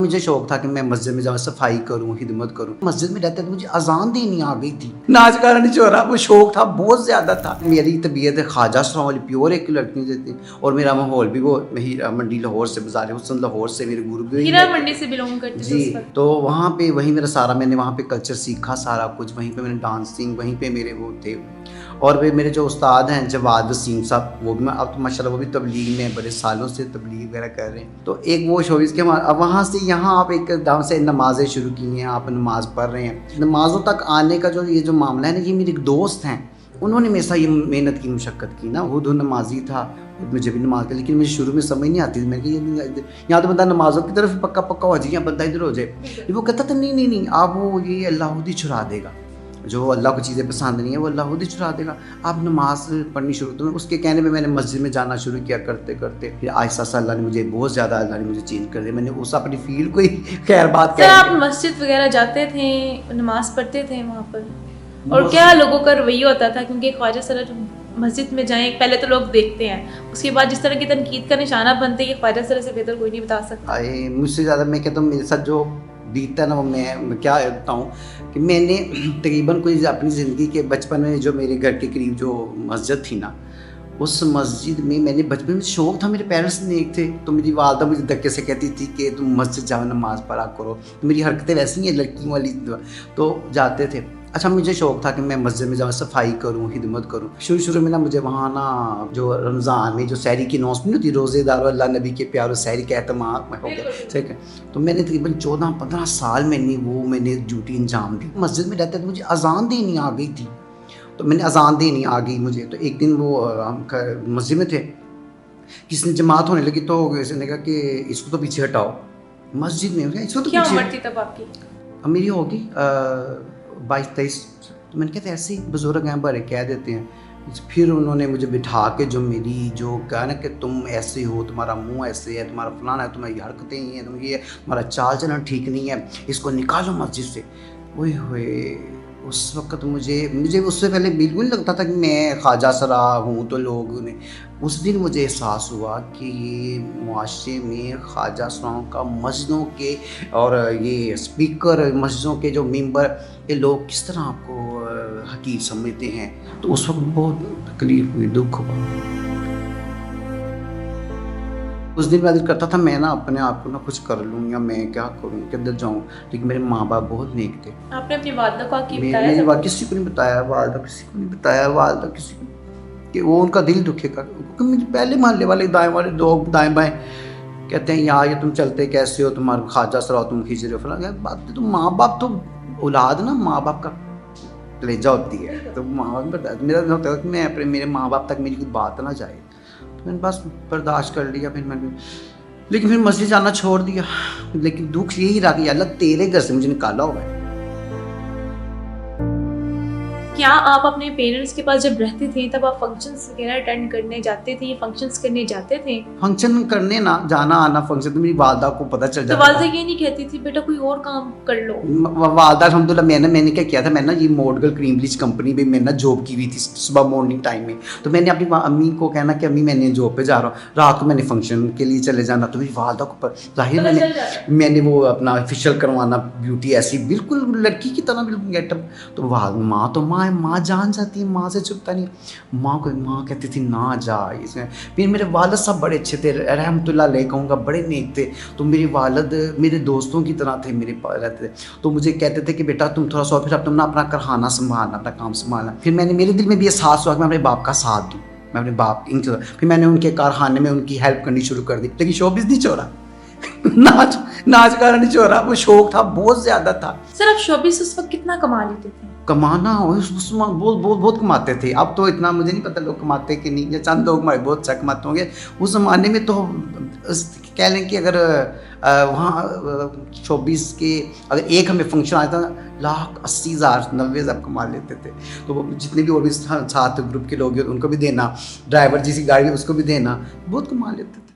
مجھے شوق تھا کہ میں مسجد میں جاؤں، صفائی کروں، خدمت کروں۔ مسجد میں رہتے تو مجھے اذان دینی آ گئی تھی، ناچ گانا نہیں چھوڑ رہا، وہ شوق تھا بہت زیادہ تھا۔ میری طبیعت خواجہ سراؤں والی پیور ایک لڑکی تھی، اور میرا ماحول بھی وہ ہیرا منڈی لاہور سے، بازار حسن لاہور سے، میرے گرو بھی ہیرا منڈی سے بلونگ کرتے تھے جی۔ تو وہاں پہ وہیں میرا سارا، میں نے وہاں پہ کلچر سیکھا سارا کچھ، وہیں پہ میں نے ڈانسنگ، وہیں پہ میرے وہ تھے۔ اور پھر میرے جو استاد ہیں جواد وسیم صاحب، وہ بھی اب تو ماشاء اللہ وہ بھی تبلیغ میں بڑے سالوں سے تبلیغ وغیرہ کر رہے ہیں۔ تو ایک وہ شوبز کے اب وہاں سے یہاں آپ ایک دم سے نمازیں شروع کی ہیں، آپ نماز پڑھ رہے ہیں۔ نمازوں تک آنے کا جو یہ جو معاملہ ہے نا، یہ میرے ایک دوست ہیں، انہوں نے میرے ساتھ یہ محنت کی، مشقت کی نا۔ وہ دو نمازی تھا، مجھے بھی نماز کا، لیکن مجھے شروع میں سمجھ نہیں آتی تھی۔ میں کہ یہاں تو بندہ نمازوں کی طرف پکا پکا ہو جائے، بندہ ادھر ہو جائے۔ وہ کہتا تھا نہیں آپ وہ یہ اللہ خود ہی چھڑا دے گا، جو اللہ کو چیزیں پسند نہیں ہیں وہ اللہ خود ہی چھڑا دے گا، آپ نماز پڑھنی شروع۔ تو اس کے کہنے پہ میں نے مسجد میں جانا شروع کیا، کرتے کرتے پھر آہستہ آہستہ اللہ نے مجھے بہت زیادہ، اللہ نے مجھے چینج کر دیا۔ میں نے اس اپنی فیلڈ کو ہی خیر بات کہہ سر آپ مسجد وغیرہ جاتے تھے، نماز پڑھتے تھے وہاں پر، اور کیا لوگوں کا رویہ ہوتا تھا؟ کیونکہ خواجہ سر مسجد میں جائیں پہلے تو لوگ دیکھتے ہیں، اس کے بعد جس طرح کی تنقید کا نشانہ بنتے ہیں کہ خواجہ سر سے بہتر کوئی نہیں بتا سکتا۔ مجھ سے زیادہ میں کہتا ہوں میرے ساتھ جو بیتتا ہے نا، وہ میں کیا بتاؤں کہ میں نے تقریباً کوئی اپنی زندگی کے بچپن میں جو میرے گھر کے قریب جو مسجد تھی نا، اس مسجد میں نے بچپن میں شوق تھا، میرے پیرنٹس نیک تھے، تو میری والدہ مجھے دھکے سے کہتی تھی کہ تم مسجد جاؤ، نماز پڑھا کرو۔ تو میری حرکتیں ویسی ہیں لڑکیوں والی، تو جاتے تھے۔ اچھا مجھے شوق تھا کہ میں مسجد میں جاؤں، صفائی کروں، خدمت کروں۔ شروع میں نا مجھے وہاں نا جو رمضان میں جو سحری کی اناؤنسمنٹ ہوتی ہے، روزے دار اللہ نبی کے پیارو سحری کا اہتمام ہو گیا، تو میں نے تقریباً 14-15 سال میں نے ڈیوٹی انجام دی۔ مسجد میں رہتے تو مجھے اذان دینی آ گئی تھی، تو میں نے اذان دینی آ گئی مجھے۔ تو ایک دن وہ ہم مسجد میں تھے، کسی نے جماعت ہونے لگی، تو کسی نے کہا کہ اس کو تو پیچھے ہٹاؤ مسجد میں، اس کو تو کیا پیچھے۔ عمر تھی تب آپ کی؟ میری ہوگی 22-23۔ تو میں نے کہا ایسے ہی بزرگ ہیں بڑے کہہ دیتے ہیں۔ پھر انہوں نے مجھے بٹھا کے جو کہا نا کہ تم ایسے ہو، تمہارا منہ ایسے ہے، تمہارا فلانا ہے، تمہاری حرکتیں ہی ہیں، تم یہ تمہارا چال چلن ٹھیک نہیں ہے، اس کو نکالو مسجد سے۔ اوئے ہوئے، اس وقت مجھے اس سے پہلے بالکل نہیں لگتا تھا کہ میں خواجہ سرا ہوں، تو لوگ نے اس دن مجھے احساس ہوا کہ یہ معاشرے میں خواجہ سراؤں کا مسجدوں کے اور یہ اسپیکر مسجدوں کے جو ممبر، یہ لوگ کس طرح آپ کو حقیر سمجھتے ہیں۔ تو اس وقت بہت تکلیف ہوئی، دکھ ہوا۔ اس دن میں دل کرتا تھا میں نا اپنے آپ کو نا کچھ کر لوں، یا میں کیا کروں، کدھر جاؤں، لیکن میرے ماں باپ بہت نیک تھے۔ آپ نے اپنی والدہ کو کی بتایا؟ میری والدہ کسی کو نہیں بتایا، والدہ کسی کو نہیں بتایا، والدہ کسی کو، کہ وہ ان کا دل دکھے گا، کیونکہ مجھے پہلے محلے والے دائیں والے لوگ دائیں بائیں کہتے ہیں یار یہ تم چلتے کیسے ہو، تمہارا خواجہ سرا تم کھینچ رہے ہو فلاں بات۔ تو ماں باپ تو اولاد نا ماں باپ کا کلیجہ ہوتی ہے، تو ماں باپ میرا ہوتا ہے کہ میں میرے ماں باپ تک میری کوئی بات نہ جائے، تو میں نے بس برداشت کر لیا۔ پھر میں نے لیکن پھر مسجد جانا چھوڑ دیا، لیکن دکھ یہی رہا کہ اللہ تیرے گھر سے مجھے نکالا ہوا ہے۔ کیا آپ اپنے پیرنٹس کے پاس جب رہتے تھے تب آپ فنکشنز وغیرہ اٹینڈ کرنے جاتے تھے، فنکشنز کرنے جاتے تھے؟ فنکشن کرنے نا جانا آنا، فنکشن تو میری والدہ کو پتہ چل تو جاتا والدہ یہ نہیں کہتی تھی بیٹا کوئی اور کام کر لو؟ والدہ الحمدللہ میں نے کیا کیا تھا، میں نا یہ موڈگل کریم بلیچ کمپنی میں میں نے جاب کی ہوئی تھی صبح مارننگ ٹائم میں، تو میں نے اپنی امی کو کہنا کہ امی میں نے جاب پہ جا رہا ہوں، رات کو میں نے فنکشن کے لیے چلے جانا، تو میری والدہ کو ظاہر میں نے وہ اپنا فیشیل کروانا، بیوٹی ایسی بالکل لڑکی کی طرح بالکل گیٹ اپ، تو ماں تو ماں جان جاتی ہے، ماں سے چھپتا نہیں، ماں کہتی تھی نہ جا اس میں۔ پھر میرے والد صاحب بڑے اچھے تھے، رحمۃ اللہ علیہ کہوں گا، بڑے نیک تھے، تو میرے والد میرے دوستوں کی طرح تھے، میرے پاس رہتے تھے، تو مجھے کہتے تھے کہ بیٹا تم تھوڑا سا پھر اب تم نا اپنا کارخانہ سنبھالنا، اپنا کام سنبھالنا۔ پھر میرے دل میں بھی احساس ہوا کہ میں اپنے باپ کا ساتھ دوں، میں اپنے باپ پھر میں نے ان کے کارخانے میں ان کی ہیلپ کرنی شروع کر دی، لیکن شوبز نہیں چھوڑا، ناچ گانا نہیں چھوڑا، وہ شوق تھا بہت زیادہ تھا۔ سر آپ شوبز اس وقت کتنا کما لیتے تھے؟ کمانا بہت کماتے تھے، اب تو اتنا مجھے نہیں پتہ لوگ کماتے کہ نہیں، یا چند لوگ ہمارے بہت اچھا کماتے ہوں گے۔ اس زمانے میں تو کہہ لیں کہ اگر وہاں شوبز کے اگر ایک ہمیں فنکشن آیا تھا 1,80,000 90,000 کما لیتے تھے، تو وہ جتنے بھی اور بھی ساتھ گروپ کے لوگ ہیں ان کو بھی دینا، ڈرائیور جس کی گاڑی اس کو بھی دینا، بہت کما لیتے تھے۔